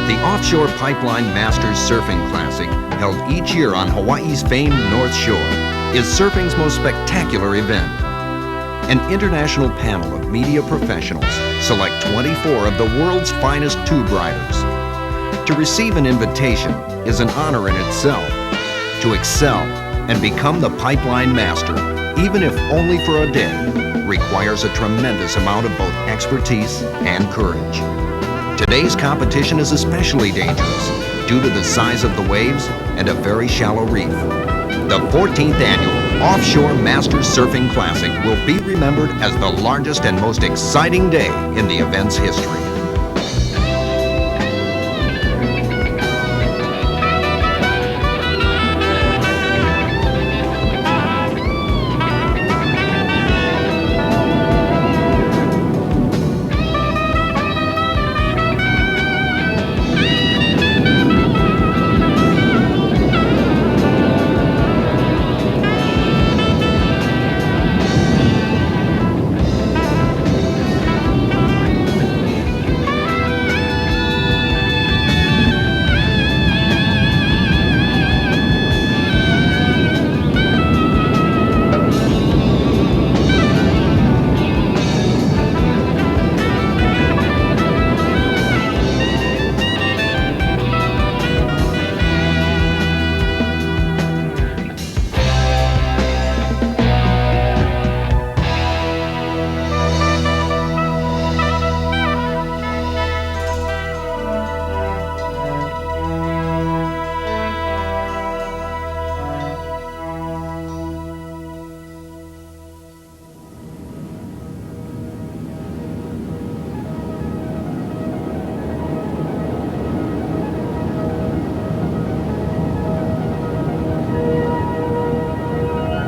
The Offshore Pipeline Masters Surfing Classic, held each year on Hawaii's famed North Shore, is surfing's most spectacular event. An international panel of media professionals select 24 of the world's finest tube riders. To receive an invitation is an honor in itself. To excel and become the pipeline master, even if only for a day, requires a tremendous amount of both expertise and courage. Today's competition is especially dangerous due to the size of the waves and a very shallow reef. The 14th annual Offshore Masters Surfing Classic will be remembered as the largest and most exciting day in the event's history.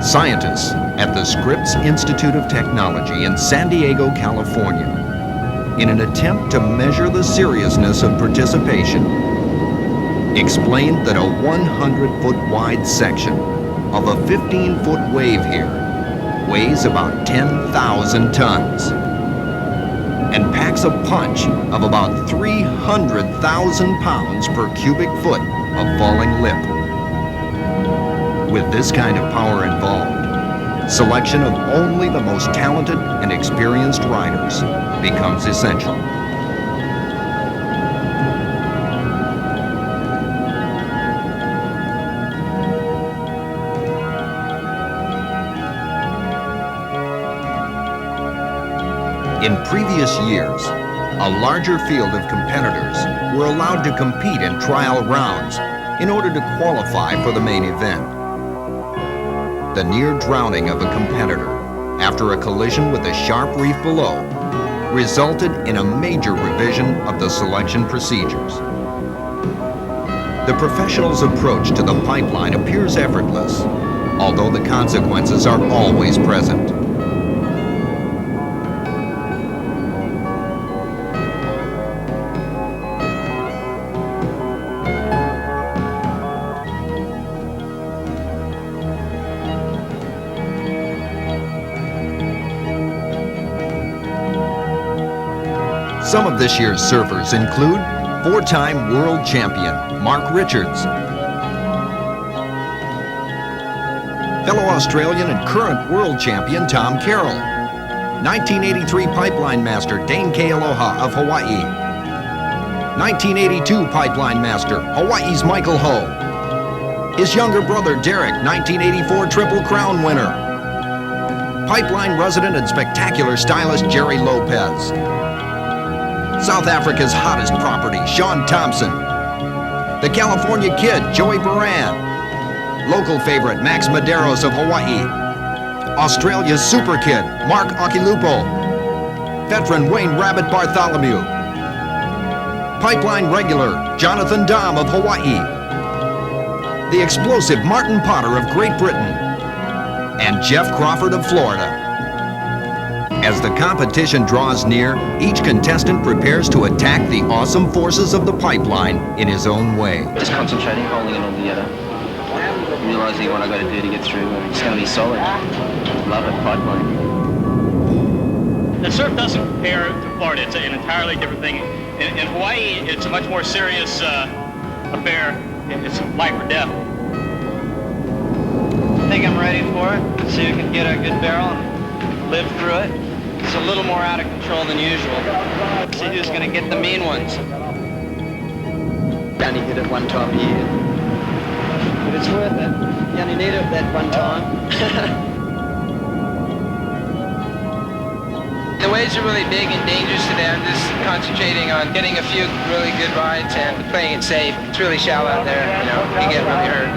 Scientists at the Scripps Institute of Technology in San Diego, California, in an attempt to measure the seriousness of participation, explained that a 100-foot wide section of a 15-foot wave here weighs about 10,000 tons and packs a punch of about 300,000 pounds per cubic foot of falling lip. With this kind of power involved, selection of only the most talented and experienced riders becomes essential. In previous years, a larger field of competitors were allowed to compete in trial rounds in order to qualify for the main event. The near drowning of a competitor after a collision with a sharp reef below resulted in a major revision of the selection procedures. The professional's approach to the pipeline appears effortless, although the consequences are always present. Some of this year's surfers include four-time world champion Mark Richards, fellow Australian and current world champion Tom Carroll, 1983 pipeline master Dane K. Aloha of Hawaii, 1982 pipeline master Hawaii's Michael Ho, his younger brother Derek, 1984 Triple Crown winner, pipeline resident and spectacular stylist Jerry Lopez, South Africa's hottest property, Sean Thompson, the California Kid, Joey Buran, local favorite, Max Medeiros of Hawaii, Australia's super kid, Mark Akilupo, veteran Wayne Rabbit Bartholomew, pipeline regular, Jonathan Dom of Hawaii, the explosive Martin Potter of Great Britain, and Jeff Crawford of Florida. As the competition draws near, each contestant prepares to attack the awesome forces of the pipeline in his own way. Just concentrating, holding it all together. Realizing what I got to do to get through. It's going to be solid. Love it, pipeline. The surf doesn't compare to Florida. It's an entirely different thing. In Hawaii, it's a much more serious affair. It's life or death. I think I'm ready for it. See who can get a good barrel and live through it. It's a little more out of control than usual. See who's going to get the mean ones. You only hit it one time a year. But it's worth it. You only need it that one time. The waves are really big and dangerous today. I'm just concentrating on getting a few really good rides and playing it safe. It's really shallow out there, you know, you get really hurt.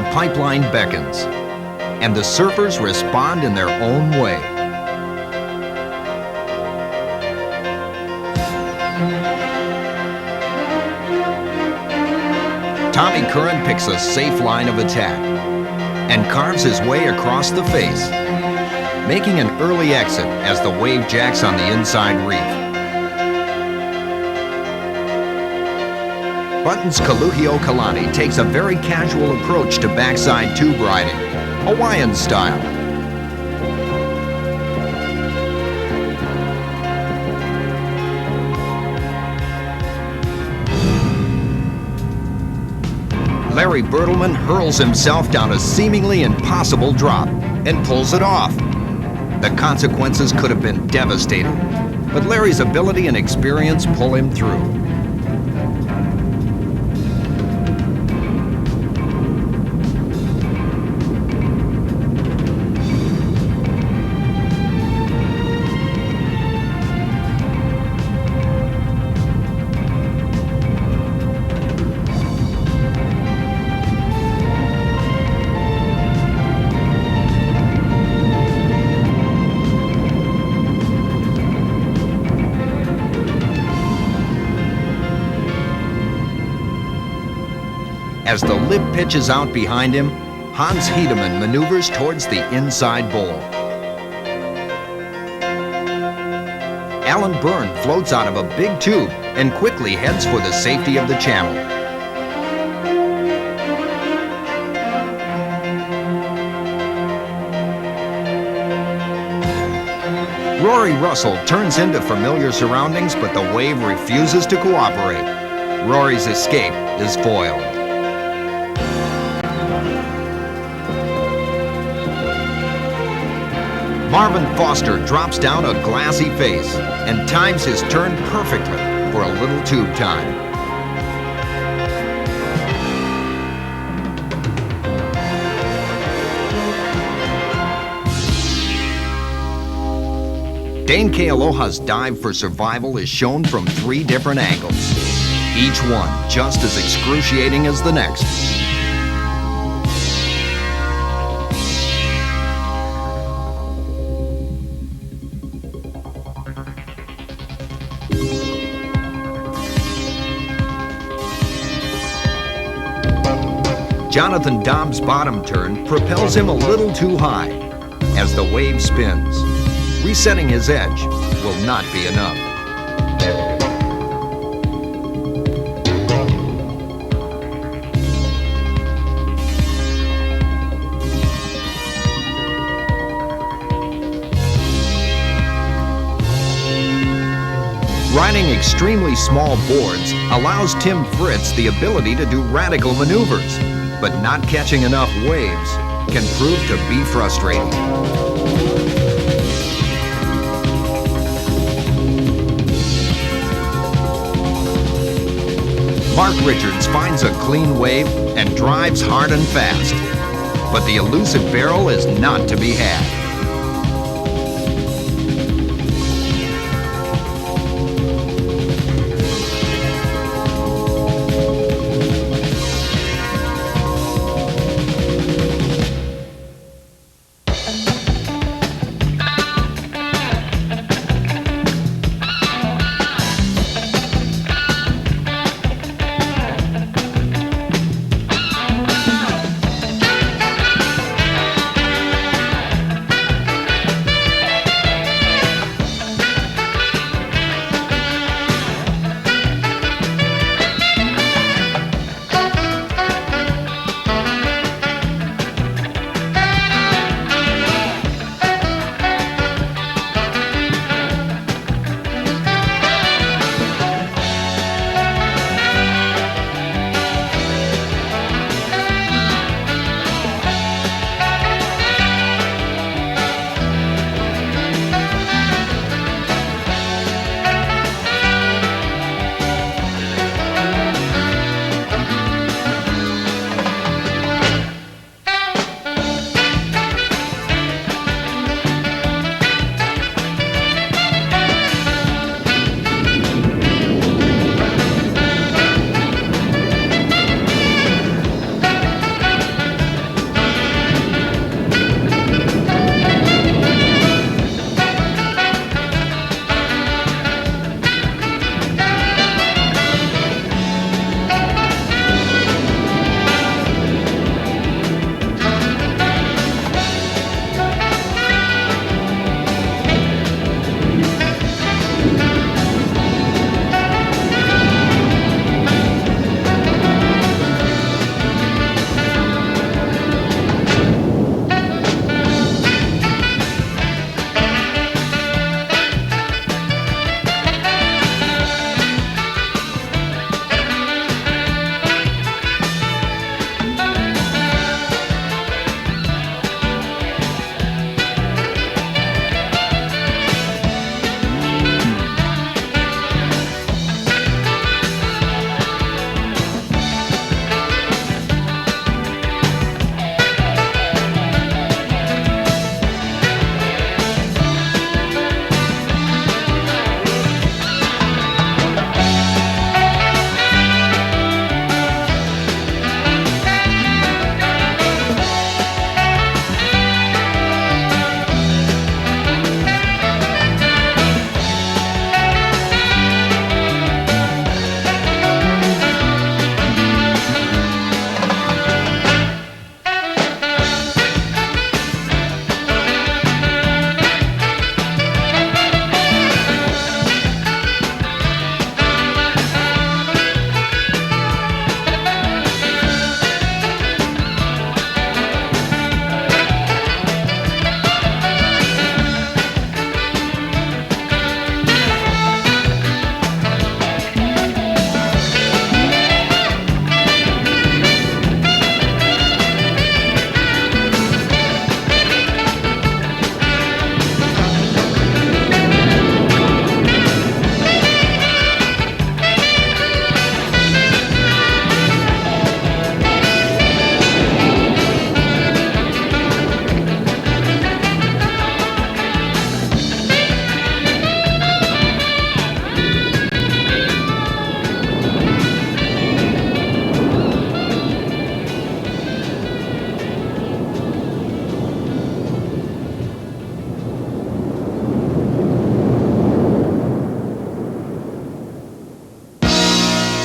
The pipeline beckons, and the surfers respond in their own way. Tommy Curran picks a safe line of attack and carves his way across the face, making an early exit as the wave jacks on the inside reef. Button's Kaluhio Kalani takes a very casual approach to backside tube riding, Hawaiian style. Larry Bertelman hurls himself down a seemingly impossible drop and pulls it off. The consequences could have been devastating, but Larry's ability and experience pull him through. As the lip pitches out behind him, Hans Hedemann maneuvers towards the inside bowl. Alan Byrne floats out of a big tube and quickly heads for the safety of the channel. Rory Russell turns into familiar surroundings, but the wave refuses to cooperate. Rory's escape is foiled. Marvin Foster drops down a glassy face and times his turn perfectly for a little tube time. Dane Kealoha's dive for survival is shown from 3 different angles, each one just as excruciating as the next. Jonathan Dobbs' bottom turn propels him a little too high as the wave spins. Resetting his edge will not be enough. Riding extremely small boards allows Tim Fritz the ability to do radical maneuvers, but not catching enough waves can prove to be frustrating. Mark Richards finds a clean wave and drives hard and fast, but the elusive barrel is not to be had.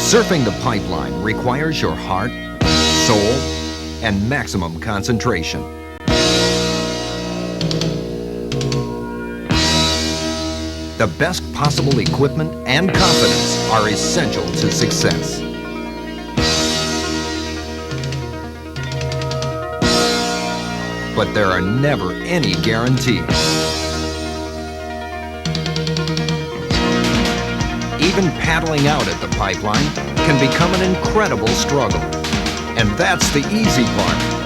Surfing the pipeline requires your heart, soul, and maximum concentration. The best possible equipment and confidence are essential to success. But there are never any guarantees. Even paddling out at the pipeline can become an incredible struggle. And that's the easy part.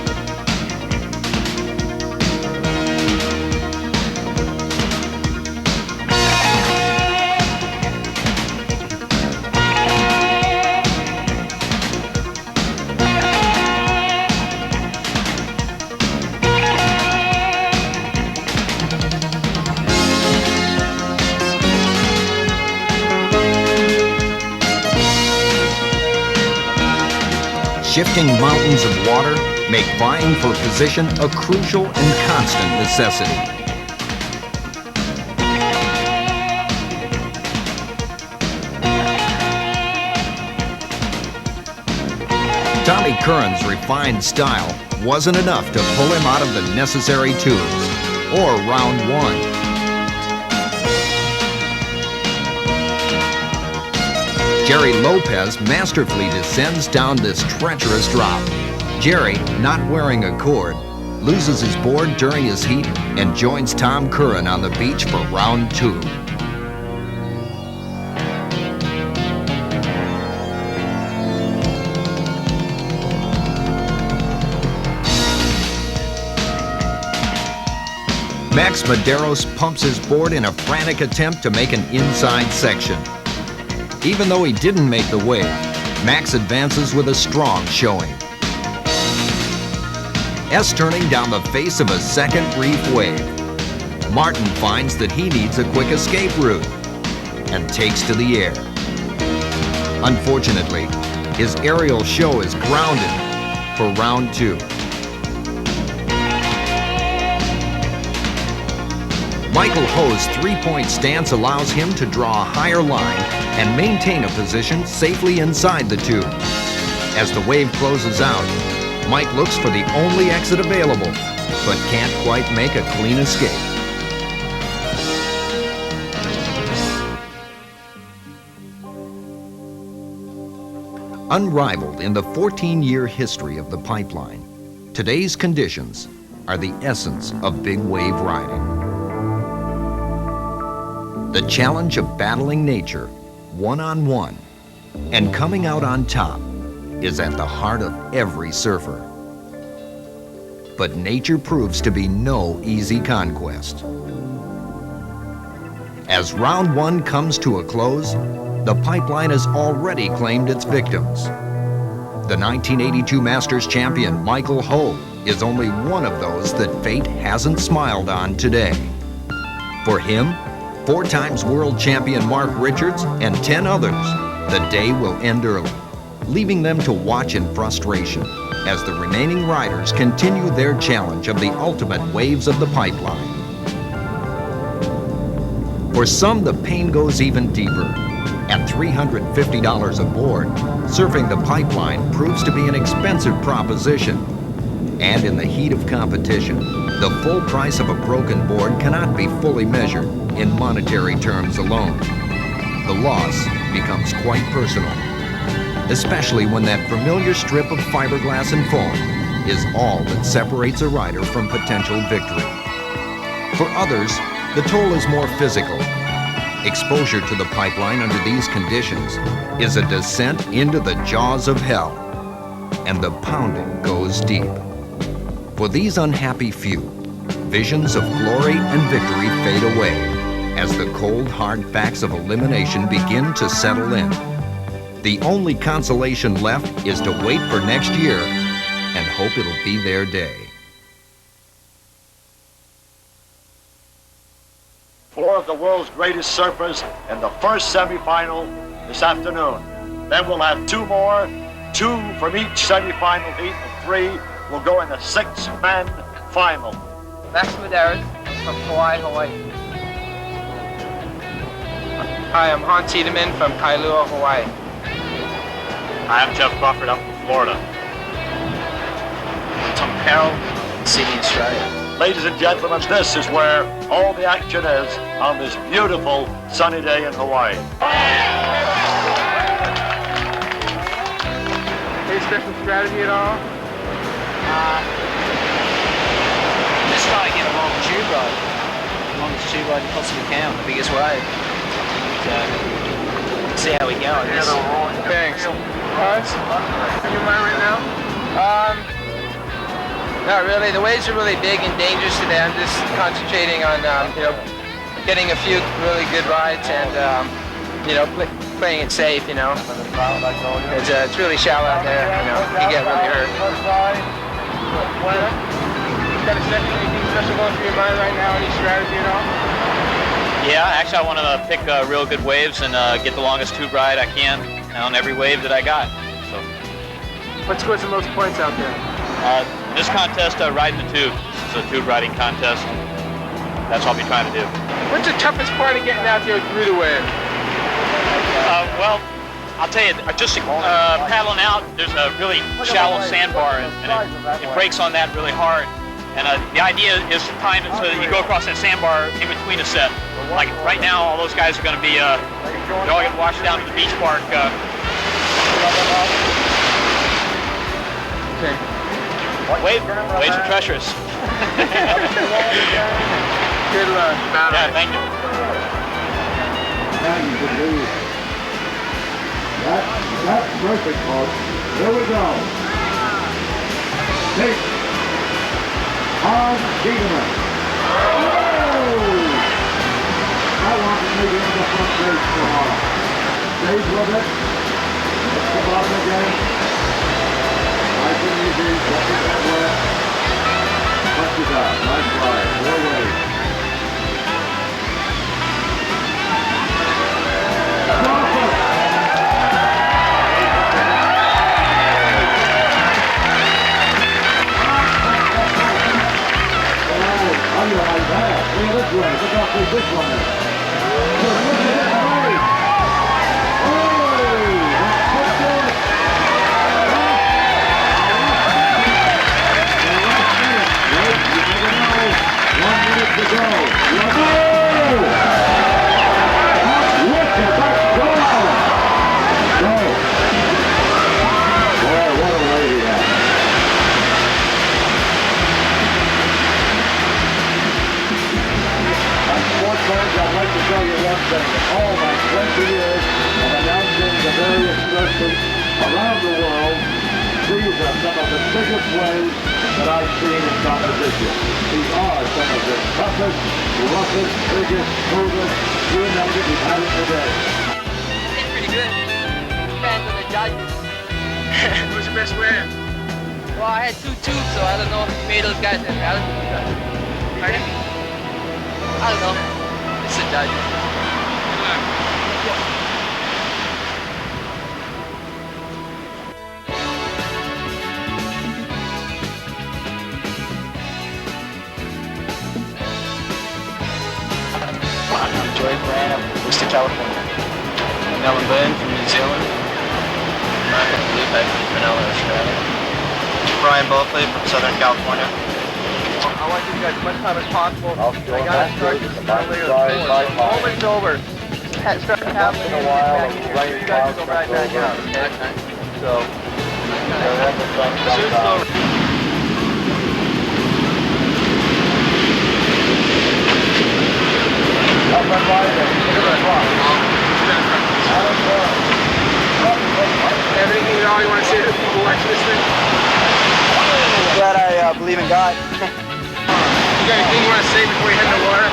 Shifting mountains of water make vying for position a crucial and constant necessity. Tommy Curran's refined style wasn't enough to pull him out of the necessary tubes, or round one. Jerry Lopez masterfully descends down this treacherous drop. Jerry, not wearing a cord, loses his board during his heat and joins Tom Curran on the beach for round two. Max Medeiros pumps his board in a frantic attempt to make an inside section. Even though he didn't make the wave, Max advances with a strong showing. S turning down the face of a second reef wave. Martin finds that he needs a quick escape route and takes to the air. Unfortunately, his aerial show is grounded for round two. Michael Ho's three-point stance allows him to draw a higher line and maintain a position safely inside the tube. As the wave closes out, Mike looks for the only exit available, but can't quite make a clean escape. Unrivaled in the 14-year history of the pipeline, today's conditions are the essence of big wave riding. The challenge of battling nature one-on-one and coming out on top is at the heart of every surfer. But nature proves to be no easy conquest. As round one comes to a close, the pipeline has already claimed its victims. The 1982 Masters champion Michael Ho is only one of those that fate hasn't smiled on today. For him, 4 times world champion Mark Richards and 10 others, the day will end early, leaving them to watch in frustration as the remaining riders continue their challenge of the ultimate waves of the pipeline. For some, the pain goes even deeper. At $350 a board, surfing the pipeline proves to be an expensive proposition. And in the heat of competition, the full price of a broken board cannot be fully measured in monetary terms alone. The loss becomes quite personal, especially when that familiar strip of fiberglass and foam is all that separates a rider from potential victory. For others, the toll is more physical. Exposure to the pipeline under these conditions is a descent into the jaws of hell, and the pounding goes deep. For these unhappy few, visions of glory and victory fade away as the cold, hard facts of elimination begin to settle in. The only consolation left is to wait for next year and hope it'll be their day. 4 of the world's greatest surfers in the first semifinal this afternoon. Then we'll have 2 more, 2 from each semifinal heat, and 3 will go in the 6-man final. Max Medeiros from Kauai, Hawaii. Hi, I'm Hans Tiedemann from Kailua, Hawaii. I'm Jeff Crawford. I'm from Florida. Tom Carroll, Sydney, Australia. Ladies and gentlemen, this is where all the action is on this beautiful sunny day in Hawaii. Any special strategy at all? Just try to get a long tube ride. Longest tube ride you possibly can, the biggest wave. So, see how we go, I guess. Thanks. What's in your mind right now? Not really. The waves are really big and dangerous today. I'm just concentrating on, getting a few really good rides and, playing it safe, It's really shallow out there, you get really hurt. Anything special going through your mind right now? Any strategy at all? Yeah, actually I want to pick real good waves and get the longest tube ride I can on every wave that I got. So, What scores the most points out there? this contest, riding the tube. This is a tube riding contest. That's what I'll be trying to do. What's the toughest part of getting out there through the wave? Well, I'll tell you, just paddling out, there's a really shallow sandbar, and it breaks on that really hard. And the idea is to time it so that you go across that sandbar in between a set. Like right now, all those guys are going to be, they're all going to wash down to the beach park. Okay. Waves are treacherous. Good luck. Yeah, thank you. That's perfect, folks. Here we go. Take on Cheatham. I want to make it on the front page for all. Stays with it. Let's come out again. Nice and easy. Watch it that way. Punch it out. Nice ride. More weight. How do you like that? Look at this way. Look how big this one is. Look at this way. Oh, that's good. 1 minute to go. Let's go. Look at that go. Go. Boy, what a lady that. Sports fans, I'd like to tell you one thing. In all my 20 years of announcing the various circuits around the world, these are some of the biggest waves that I've seen in competition. These are some of the toughest, roughest, biggest, smoothest, you name it, we've had it today. It's pretty good. Depends on the judges. What was the best wave? Well, I had 2 tubes, so I don't know if many of those guys have altitude. Pardon? I don't know. It's the judges. Buran of California. Melbourne from New Zealand. Michael Felipe from Manila, Australia. Brian Bulkley from Southern California. I want you guys as much time as possible. I got to start this earlier. Moment's over. Start happening in a while. You guys go right back out. Okay? So, Anything at all you want to say to the people watching this thing? Glad I believe in God. You got anything you want to say before you head in the water?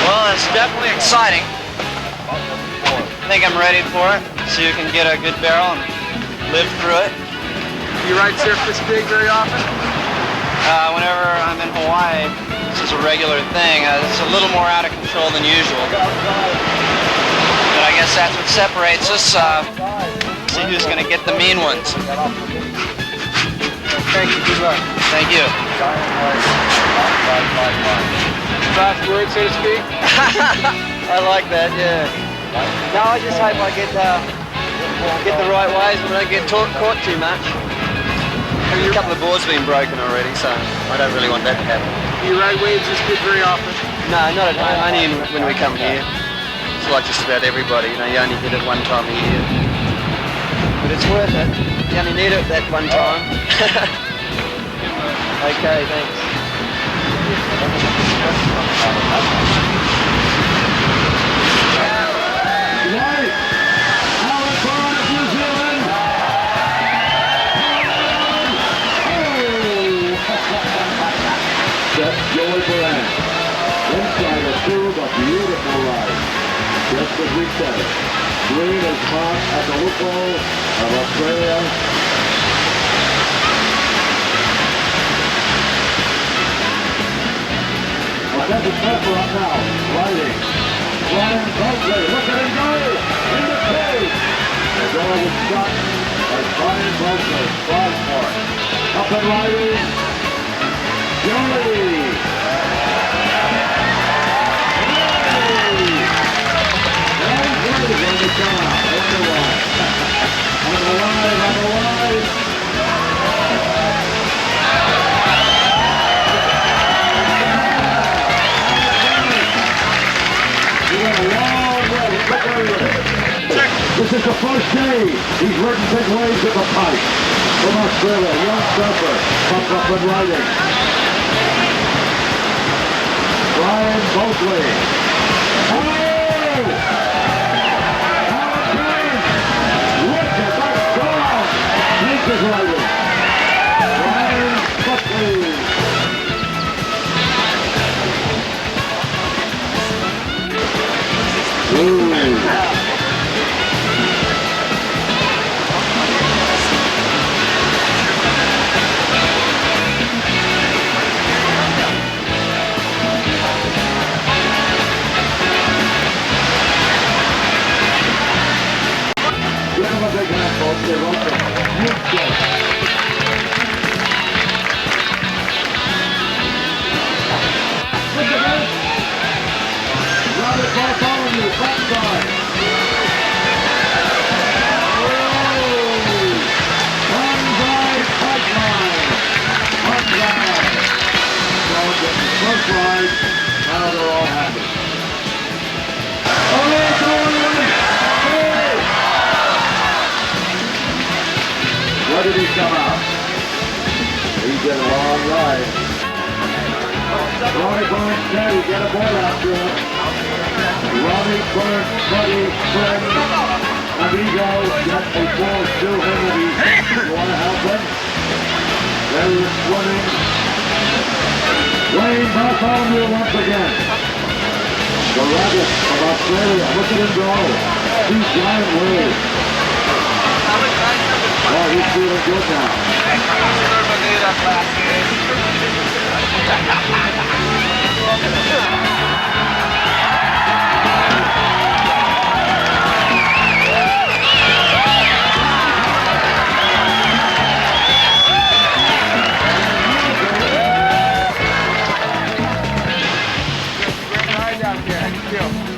Well, it's definitely exciting. I think I'm ready for it, so you can get a good barrel and live through it. Do you ride surf this big very often? Whenever I'm in Hawaii, this is a regular thing. It's a little more out of control than usual. But I guess that's what separates us. See who's going to get the mean ones. Thank you. Good luck. Thank you. Last word, so to speak? I like that, yeah. No, I just hope I get Get the right ways, but don't get caught too much. A couple of boards have been broken already, so I don't really want that to happen. Do you ride waves this good very often? No, not at home, only when we come here. It's like just about everybody, you know, you only get it one time a year. But it's worth it. You only need it that one time. Okay, thanks. Right. Alan Buran of New Zealand. That's Joey Buran. Inside a tube, a beautiful ride. Just as we said, green is hot at the loophole of Australia. Well, that's a pepper up now, riding. Ryan Buckley, look at him go! In the cage! The goal was shot by Ryan Buckley, Broadmoor. Up and riding, Joey! And he's going to come out, on the line. On the line, on the line. This is the first day he's ridden big waves at the pipe. From Australia, young surfer, comes up and riding. Ryan Buckley. Oh! Alan James! Look at that song! Nick is riding. Ryan Buckley. Ooh. Give him a big hand, folks. They're open. Look at this. Robert Bartholomew, Banzai. Banzai Pipeline. Banzai. So getting the first ride. Now they're all happy. Oh, it's on! Where did he come out? He's in a long ride. Ronnie Burns said he got a board after him. Ronnie Burns, buddy, friend, amigo, got a ball to him if you want to help him. There he is swimming. Wayne Bartholomew once again. The rabbit of Australia, look at him go. Two giant waves. Oh, he's feeling good now.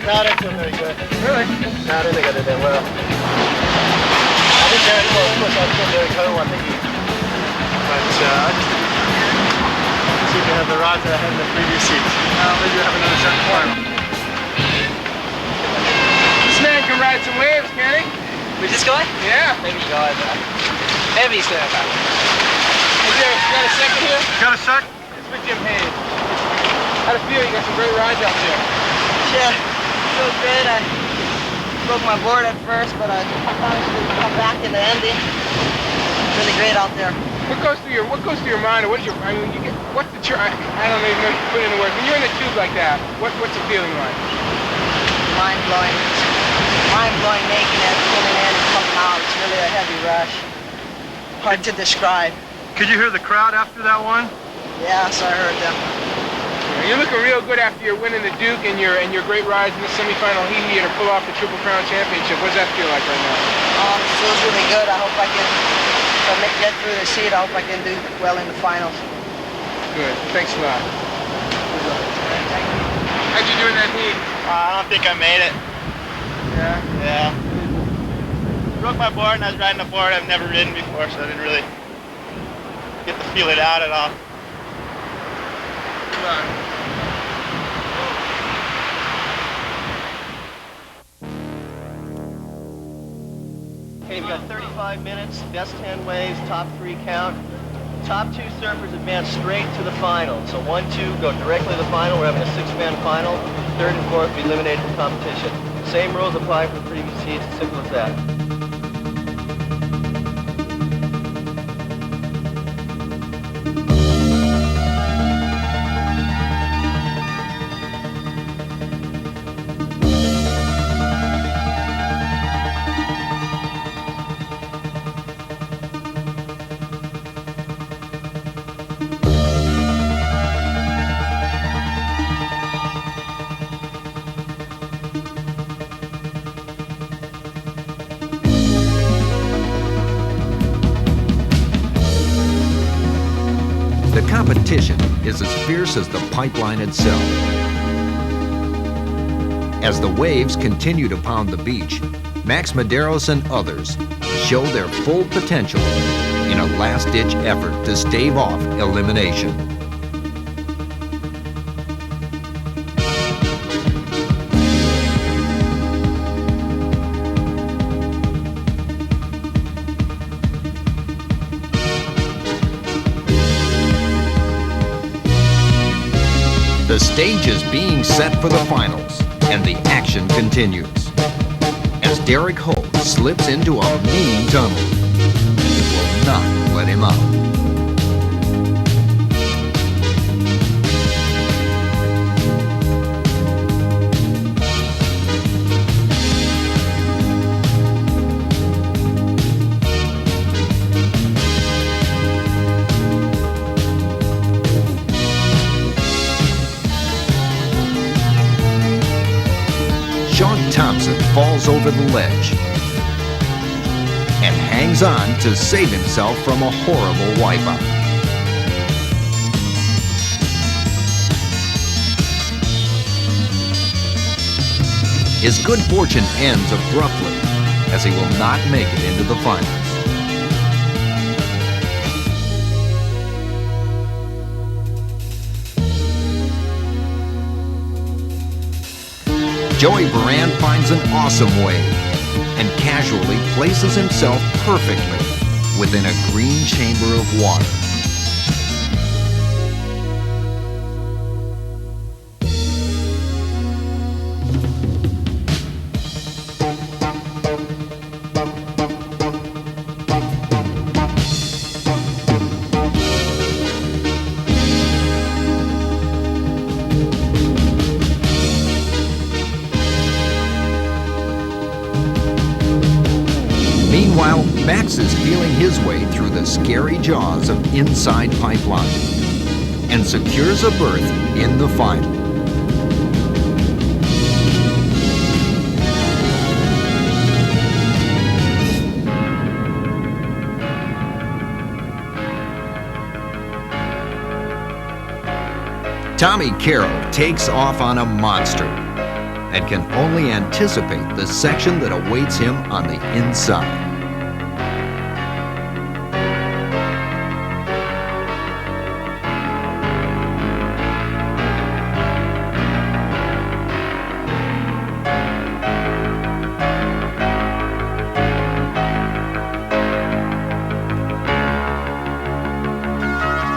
No, I don't feel very good. Really? No, I don't think I did that well. I did very well, of course, I was still very cold one, thinking. But I just seem to have the rides that I had in the previous seats. Maybe you have another shot tomorrow. This man can ride some waves, can he? Where's this guy? Yeah. Heavy guy, though. Heavy surfer. Hey, Jerry, you got a second here? Got a sec? It's with Jim Hayes. How'd it feel? You got some great rides out there. Yeah, feels good. I broke my board at first, but I managed to come back in the ending. Really great out there. What goes through your mind, or what's your, I mean, you get, what's the, I don't even know if you put it into words. When you're in the tube like that, what's the feeling like? Mind-blowing. Mind-blowing making it, coming in and coming out. It's really a heavy rush. Hard to describe. Could you hear the crowd after that one? Yes, I heard them. You're looking real good after you're winning the Duke and your great rides in the semifinal heat here to pull off the Triple Crown Championship. What does that feel like right now? It feels really good. I hope I can, if I get through the seat, I hope I can do well in the finals. Good. Thanks a lot. How'd you do in that heat? I don't think I made it. Yeah? Yeah. broke my board and I was riding a board I've never ridden before, so I didn't really get to feel it out at all. Come on. Okay, we've got 35 minutes, best 10 waves, top 3 count. Top 2 surfers advance straight to the final. So 1, 2 go directly to the final. We're having a 6-man final. 3rd and 4th will be eliminated from competition. Same rules apply for the previous heats, as simple as that. The competition is as fierce as the pipeline itself. As the waves continue to pound the beach, Max Medeiros and others show their full potential in a last-ditch effort to stave off elimination. The stage is being set for the finals, and the action continues. As Derek Ho slips into a mean tunnel, he will not let him out. Thompson falls over the ledge and hangs on to save himself from a horrible wipeout. His good fortune ends abruptly as he will not make it into the finals. Joey Buran finds an awesome wave and casually places himself perfectly within a green chamber of water. Meanwhile, Max is feeling his way through the scary jaws of Inside Pipeline and secures a berth in the final. Tommy Caro takes off on a monster and can only anticipate the section that awaits him on the inside.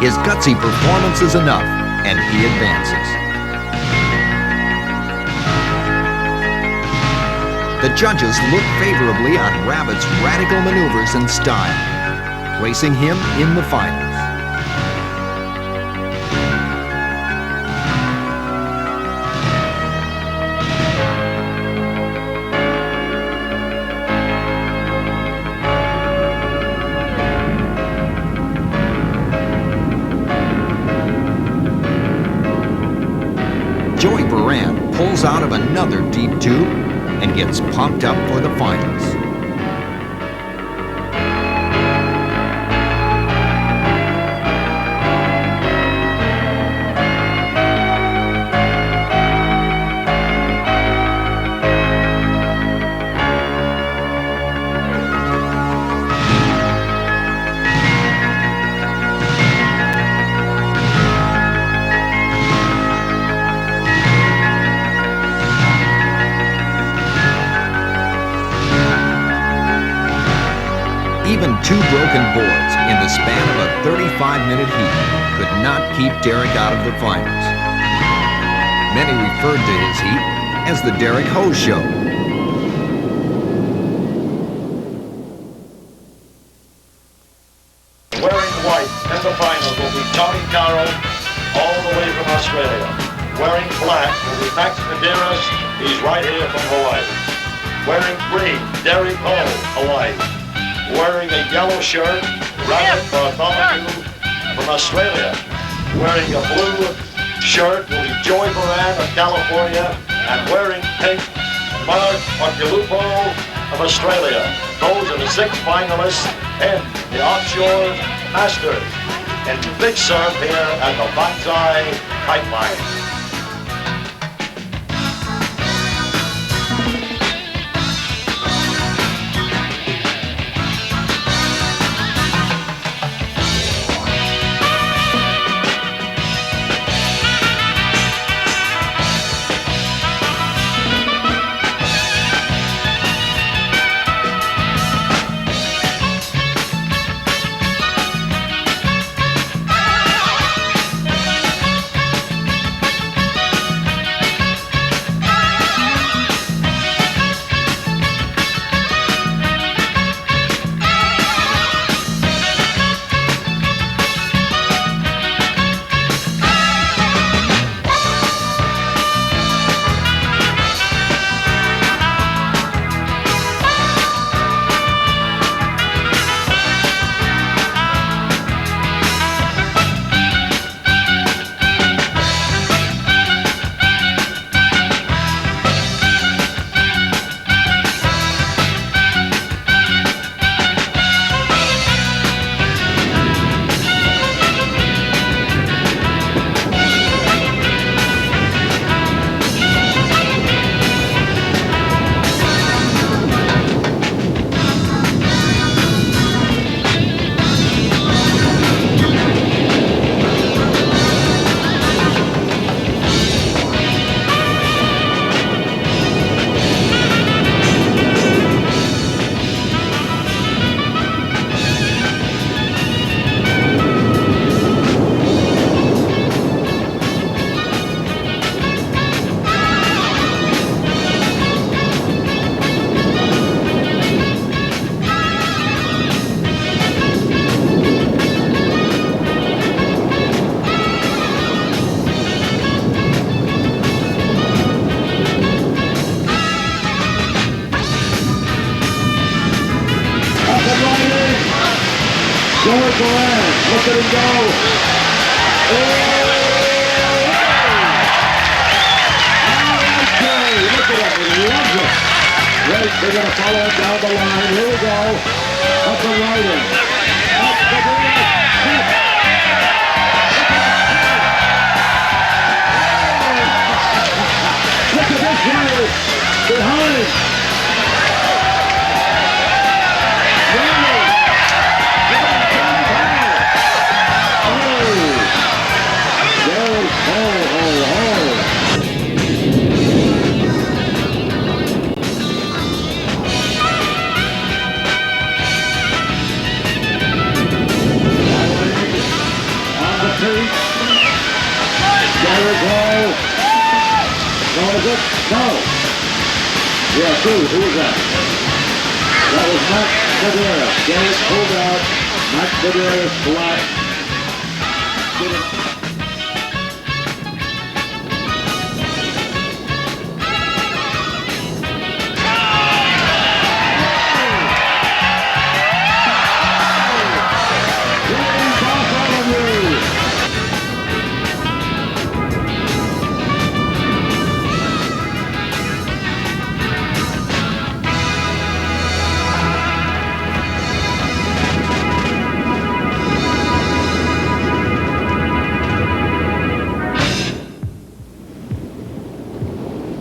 His gutsy performance is enough, and he advances. The judges look favorably on Rabbit's radical maneuvers and style, placing him in the finals. Joey Buran pulls out of another deep tube and gets pumped up for the finals. broken boards in the span of a 35-minute heat could not keep Derek out of the finals. Many referred to his heat as the Derek Hose Show. Wearing white in the final will be Tony Carroll, all the way from Australia. Wearing black will be Max Medeiros, he's right here from Hawaii. Wearing green, Derek Hole, Hawaii. Wearing a yellow shirt, Robert Bartholomew from Australia. Wearing a blue shirt will be Joey Buran of California. And wearing pink, Mark Occhilupo of Australia. Those are the 6 finalists in the Offshore Masters in big surf here at the Banzai Pipeline. Joey Buran, look at him go. Okay, look at him, he loves it. Wait, they're going to follow him down the line. Here we go. Up the right in. Up the right. Look at this rider behind. No. Yeah, who was that? That was Max Medeiros. Derek pulled out. Max Medeiros flat.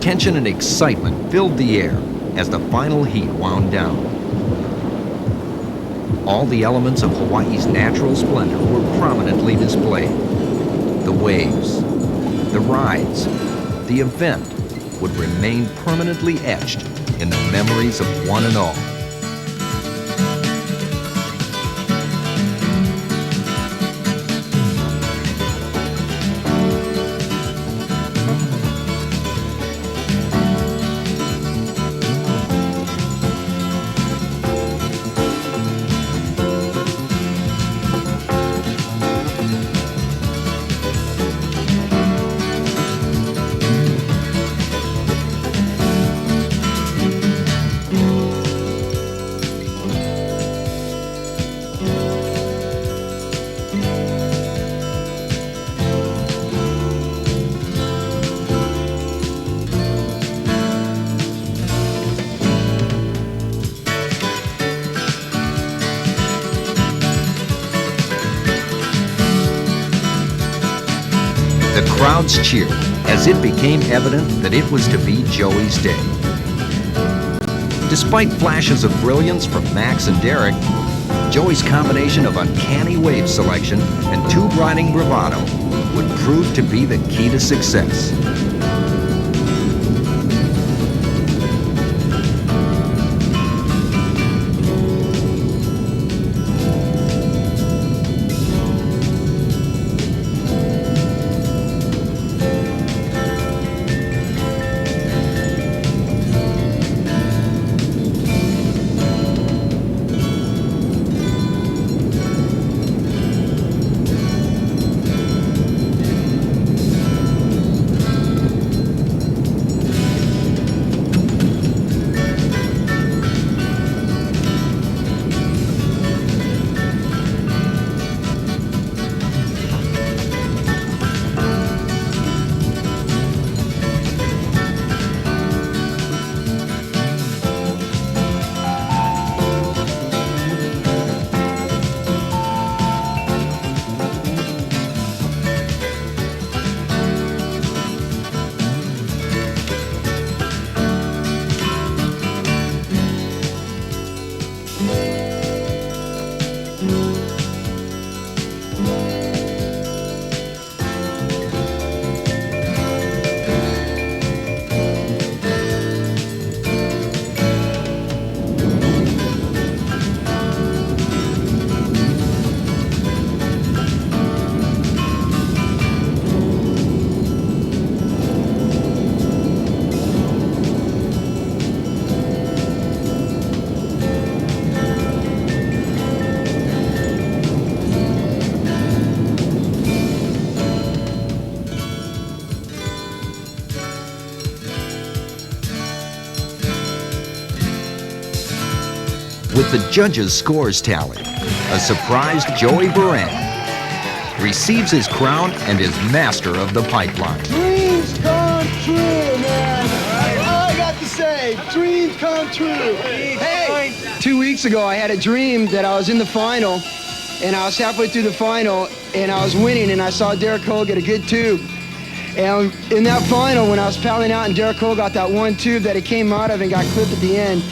Tension and excitement filled the air as the final heat wound down. All the elements of Hawaii's natural splendor were prominently displayed. The waves, the rides, the event would remain permanently etched in the memories of one and all. The crowds cheered as it became evident that it was to be Joey's day. Despite flashes of brilliance from Max and Derek, Joey's combination of uncanny wave selection and tube riding bravado would prove to be the key to success. With the judges' scores tallied, a surprised Joey Buran receives his crown and is master of the pipeline. Dreams come true, man. All I got to say, dreams come true. Hey, 2 weeks ago I had a dream that I was in the final, and I was halfway through the final, and I was winning, and I saw Derek Cole get a good tube. And in that final, when I was paddling out and Derek Cole got that one tube that he came out of and got clipped at the end,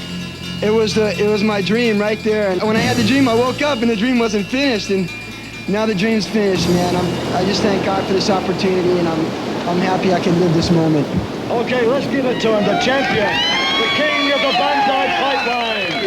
it was my dream right there. And when I had the dream, I woke up and the dream wasn't finished, and now the dream's finished, man. I just thank God for this opportunity, and I'm happy I can live this moment. Okay, let's give it to him, the champion, the king of the Banzai Pipeline.